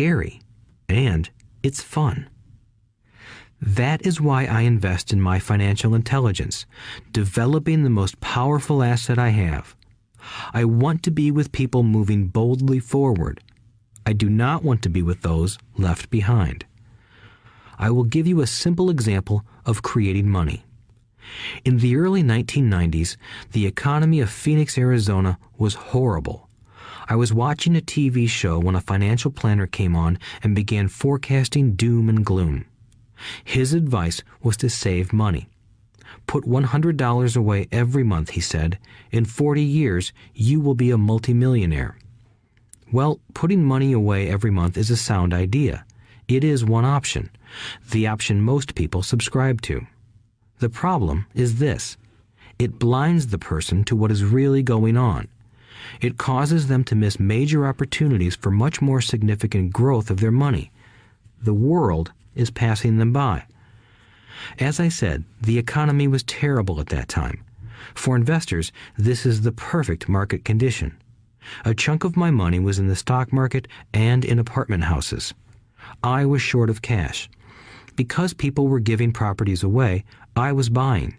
scary, and it's fun. That is why I invest in my financial intelligence, developing the most powerful asset I have. I want to be with people moving boldly forward. I do not want to be with those left behind. I will give you a simple example of creating money. In the early 1990s, the economy of Phoenix, Arizona was horrible. I was watching a TV show when a financial planner came on and began forecasting doom and gloom. His advice was to save money. Put $100 away every month, he said. In 40 years, you will be a multimillionaire. Well, putting money away every month is a sound idea. It is one option, the option most people subscribe to. The problem is this: it blinds the person to what is really going on. It causes them to miss major opportunities for much more significant growth of their money. The world is passing them by. As I said, the economy was terrible at that time. For investors, this is the perfect market condition. A chunk of my money was in the stock market and in apartment houses. I was short of cash. Because people were giving properties away, I was buying.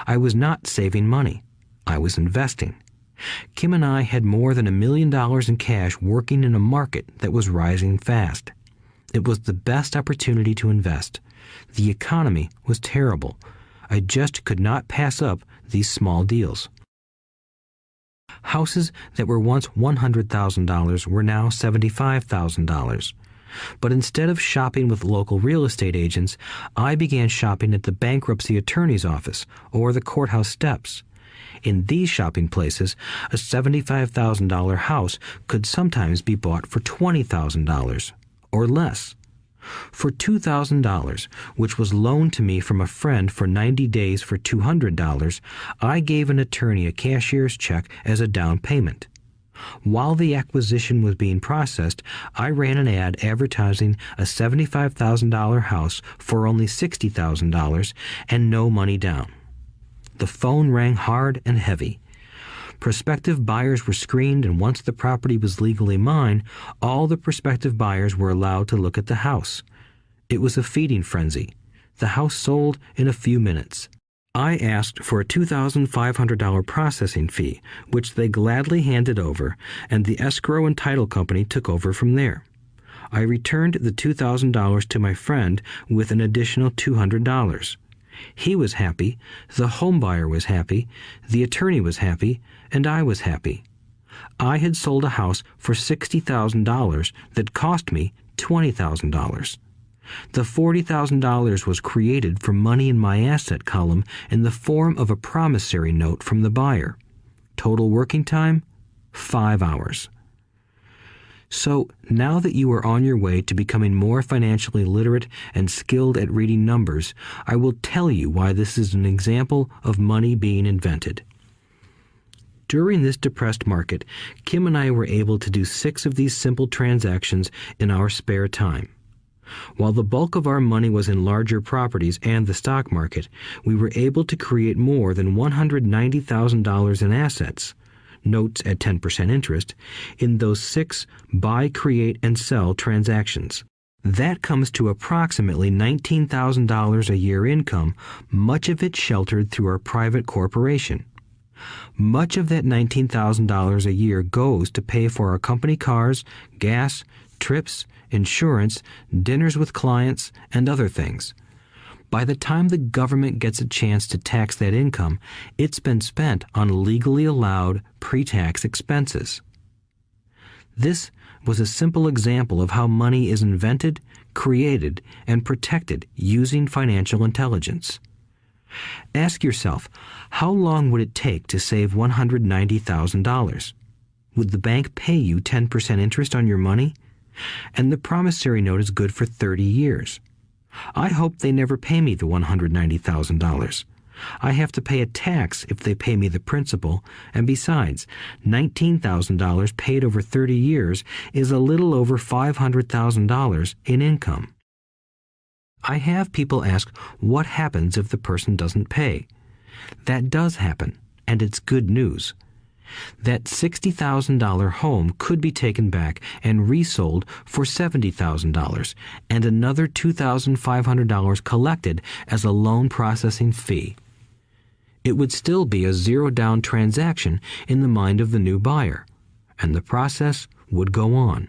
I was not saving money. I was investing. Kim and I had more than $1 million in cash working in a market that was rising fast. It was the best opportunity to invest. The economy was terrible. I just could not pass up these small deals. Houses that were once $100,000 were now $75,000. But instead of shopping with local real estate agents, I began shopping at the bankruptcy attorney's office or the courthouse steps. In these shopping places, a $75,000 house could sometimes be bought for $20,000 or less. For $2,000, which was loaned to me from a friend for 90 days for $200, I gave an attorney a cashier's check as a down payment. While the acquisition was being processed, I ran an ad advertising a $75,000 house for only $60,000 and no money down. The phone rang hard and heavy. Prospective buyers were screened, and once the property was legally mine, all the prospective buyers were allowed to look at the house. It was a feeding frenzy. The house sold in a few minutes. I asked for a $2,500 processing fee, which they gladly handed over, and the escrow and title company took over from there. I returned the $2,000 to my friend with an additional $200. He was happy, the home buyer was happy, the attorney was happy, and I was happy. I had sold a house for $60,000 that cost me $20,000. The $40,000 was created from money in my asset column in the form of a promissory note from the buyer. Total working time, 5 hours. So, now that you are on your way to becoming more financially literate and skilled at reading numbers, I will tell you why this is an example of money being invented. During this depressed market, Kim and I were able to do 6 of these simple transactions in our spare time. While the bulk of our money was in larger properties and the stock market, we were able to create more than $190,000 in assets, notes at 10% interest, in those 6 buy, create, and sell transactions. That comes to approximately $19,000 a year income, much of it sheltered through our private corporation. Much of that $19,000 a year goes to pay for our company cars, gas, trips, insurance, dinners with clients, and other things. By the time the government gets a chance to tax that income, it's been spent on legally allowed pre-tax expenses. This was a simple example of how money is invented, created, and protected using financial intelligence. Ask yourself, how long would it take to save $190,000? Would the bank pay you 10% interest on your money? And the promissory note is good for 30 years. I hope they never pay me the $190,000. I have to pay a tax if they pay me the principal, and besides, $19,000 paid over 30 years is a little over $500,000 in income. I have people ask, what happens if the person doesn't pay? That does happen, and it's good news. That $60,000 home could be taken back and resold for $70,000 and another $2,500 collected as a loan processing fee. It would still be a zero-down transaction in the mind of the new buyer, and the process would go on.